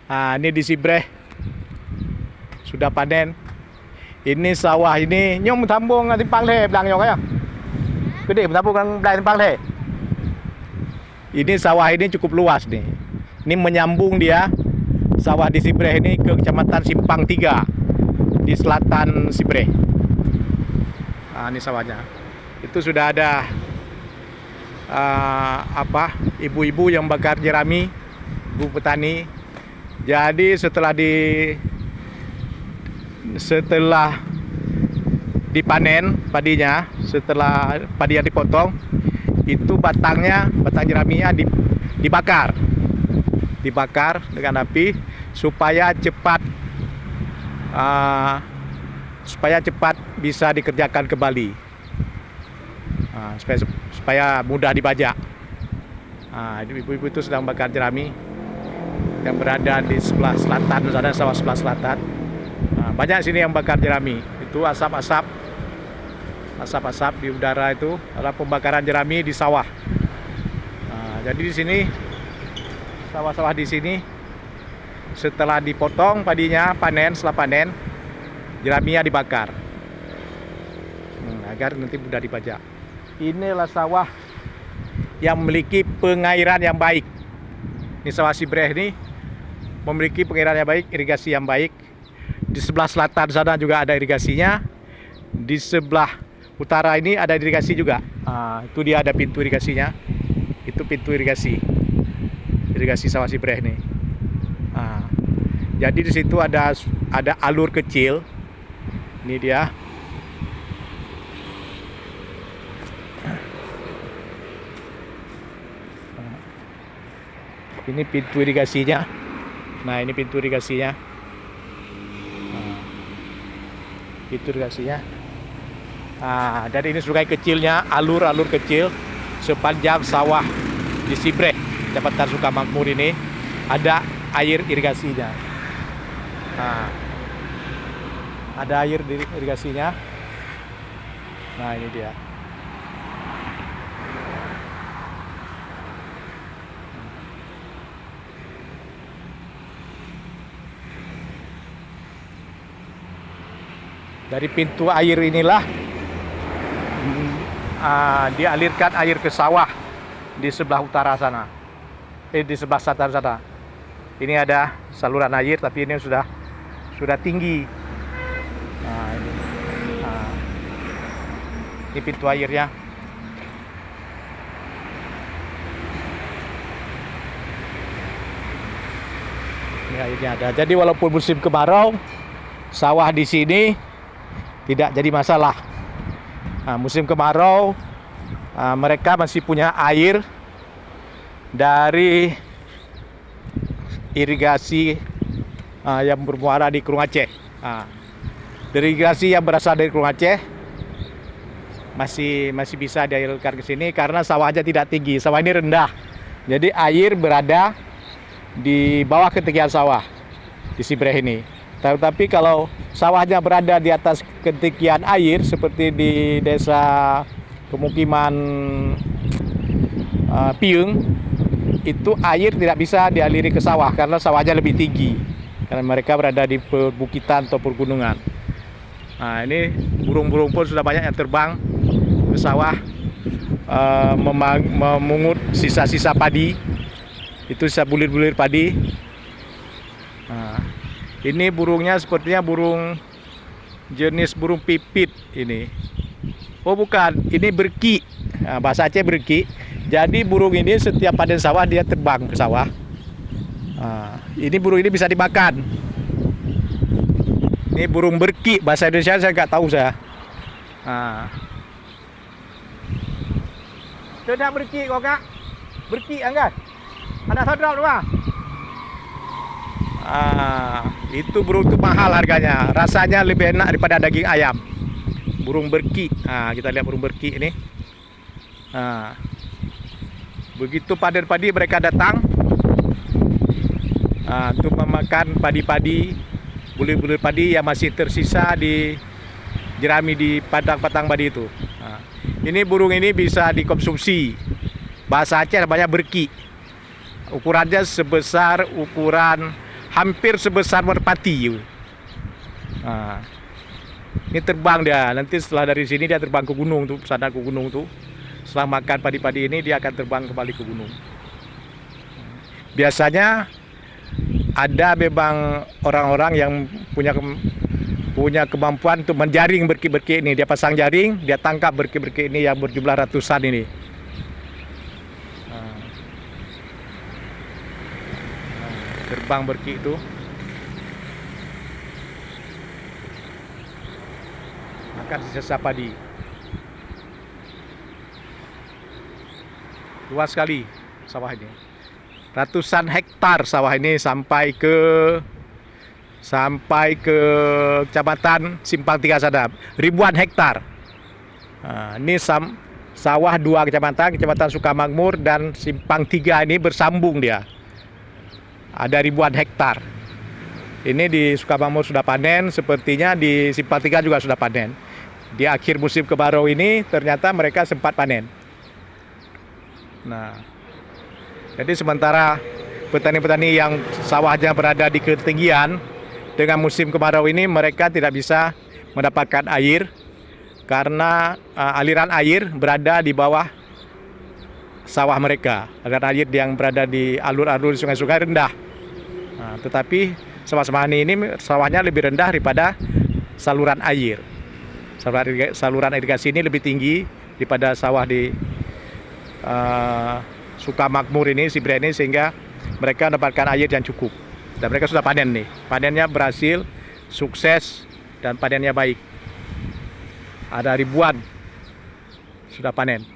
Ini di Sibreh sudah panen. Ini sawah ini nyong tambung timpang le belang nyong ya. Gede tambung belang timpang le. Ini sawah ini cukup luas nih. Ini menyambung dia sawah di Sibreh ini ke Kecamatan Simpang 3 di selatan Sibreh. Ini sawahnya. Itu sudah ada ibu-ibu yang bakar jerami, ibu petani. Jadi setelah dipanen padinya, setelah padinya dipotong, itu batang jeraminya dibakar dengan api supaya cepat bisa dikerjakan kembali, supaya mudah dibajak. Ibu-ibu itu sedang bakar jerami yang berada di sebelah selatan, ada sawah sebelah selatan. Banyak sini yang bakar jerami. Itu asap-asap di udara itu adalah pembakaran jerami di sawah. Jadi di sini sawah-sawah di sini setelah dipotong padinya, setelah panen jeraminya dibakar agar nanti mudah dibajak. Inilah sawah yang memiliki pengairan yang baik. Ini sawah Sibreh ini memiliki pengairan yang baik, irigasi yang baik. Di sebelah selatan sana juga ada irigasinya. Di sebelah utara ini ada irigasi juga. Itu dia ada pintu irigasinya. Itu pintu irigasi sawah Sibreh ini. Jadi di situ ada alur kecil. Ini dia. Ini pintu irigasinya. Ini pintu irigasinya. Dan ini sungai kecilnya, alur kecil sepanjang sawah di Sibreh, Kecamatan Sukamakmur ini ada air irigasinya. Ada air irigasinya. Ini dia. Dari pintu air inilah dialirkan air ke sawah di sebelah utara sana, di sebelah selatan sana. Ini ada saluran air, tapi ini sudah tinggi. Ini pintu airnya. Ini airnya ada. Jadi walaupun musim kemarau, sawah di sini tidak jadi masalah. Musim kemarau mereka masih punya air dari irigasi yang bermuara di Kurung Aceh. Dari irigasi yang berasal dari Kurung Aceh masih bisa dialirkan ke sini karena sawahnya tidak tinggi, sawah ini rendah. Jadi air berada di bawah ketinggian sawah di Sibreh ini. Tetapi kalau sawahnya berada di atas ketinggian air seperti di desa pemukiman Piung, itu air tidak bisa dialiri ke sawah karena sawahnya lebih tinggi, karena mereka berada di perbukitan atau pergunungan. Ini burung-burung pun sudah banyak yang terbang ke sawah memungut sisa-sisa padi. Itu sisa bulir-bulir padi. Ini burungnya sepertinya jenis burung pipit ini. Oh bukan, ini berki. Bahasa Aceh berki. Jadi burung ini setiap panen sawah dia terbang ke sawah. Ini burung ini bisa dimakan. Ini burung berki, bahasa Indonesia saya nggak tahu saya. Tidak berki kok kak? Berki enggak? Anak saudara rumah? Itu burung itu mahal harganya, rasanya lebih enak daripada daging ayam. Burung berki. Kita lihat burung berki ini. Begitu panen padi mereka datang untuk memakan padi-padi, bulir-bulir padi yang masih tersisa di jerami di padang-padang padi itu. Ini burung ini bisa dikonsumsi. Bahasa Aceh namanya berki. Ukurannya sebesar ukuran hampir sebesar merpati. Nah, ini terbang dia. Nanti setelah dari sini dia terbang ke gunung tuh, sana ke gunung tuh. Setelah makan padi-padi ini dia akan terbang kembali ke gunung. Biasanya ada memang orang-orang yang punya kemampuan untuk menjaring berki-berki ini. Dia pasang jaring, dia tangkap berki-berki ini yang berjumlah ratusan ini. Terbang berki itu. Makan sisa padi. Luas sekali sawah ini. Ratusan hektar sawah ini sampai ke Kecamatan Simpang Tiga sana. Ribuan hektar. Nah, ini sawah 2 kecamatan, Kecamatan Sukamakmur dan Simpang Tiga ini bersambung dia. Ada ribuan hektar. Ini di Sukamakmur sudah panen, sepertinya di Simpang Tiga juga sudah panen. Di akhir musim kemarau ini ternyata mereka sempat panen. Nah, jadi sementara petani-petani yang sawahnya berada di ketinggian, dengan musim kemarau ini mereka tidak bisa mendapatkan air karena aliran air berada di bawah sawah mereka. Aliran air yang berada di alur-alur sungai-sungai rendah. Nah, tetapi sawah semani ini sawahnya lebih rendah daripada saluran air. Saluran irigasi ini lebih tinggi daripada sawah di Sukamakmur ini, Sibre ini, sehingga mereka mendapatkan air yang cukup. Dan mereka sudah panen nih. Panennya berhasil, sukses, dan panennya baik. Ada ribuan sudah panen.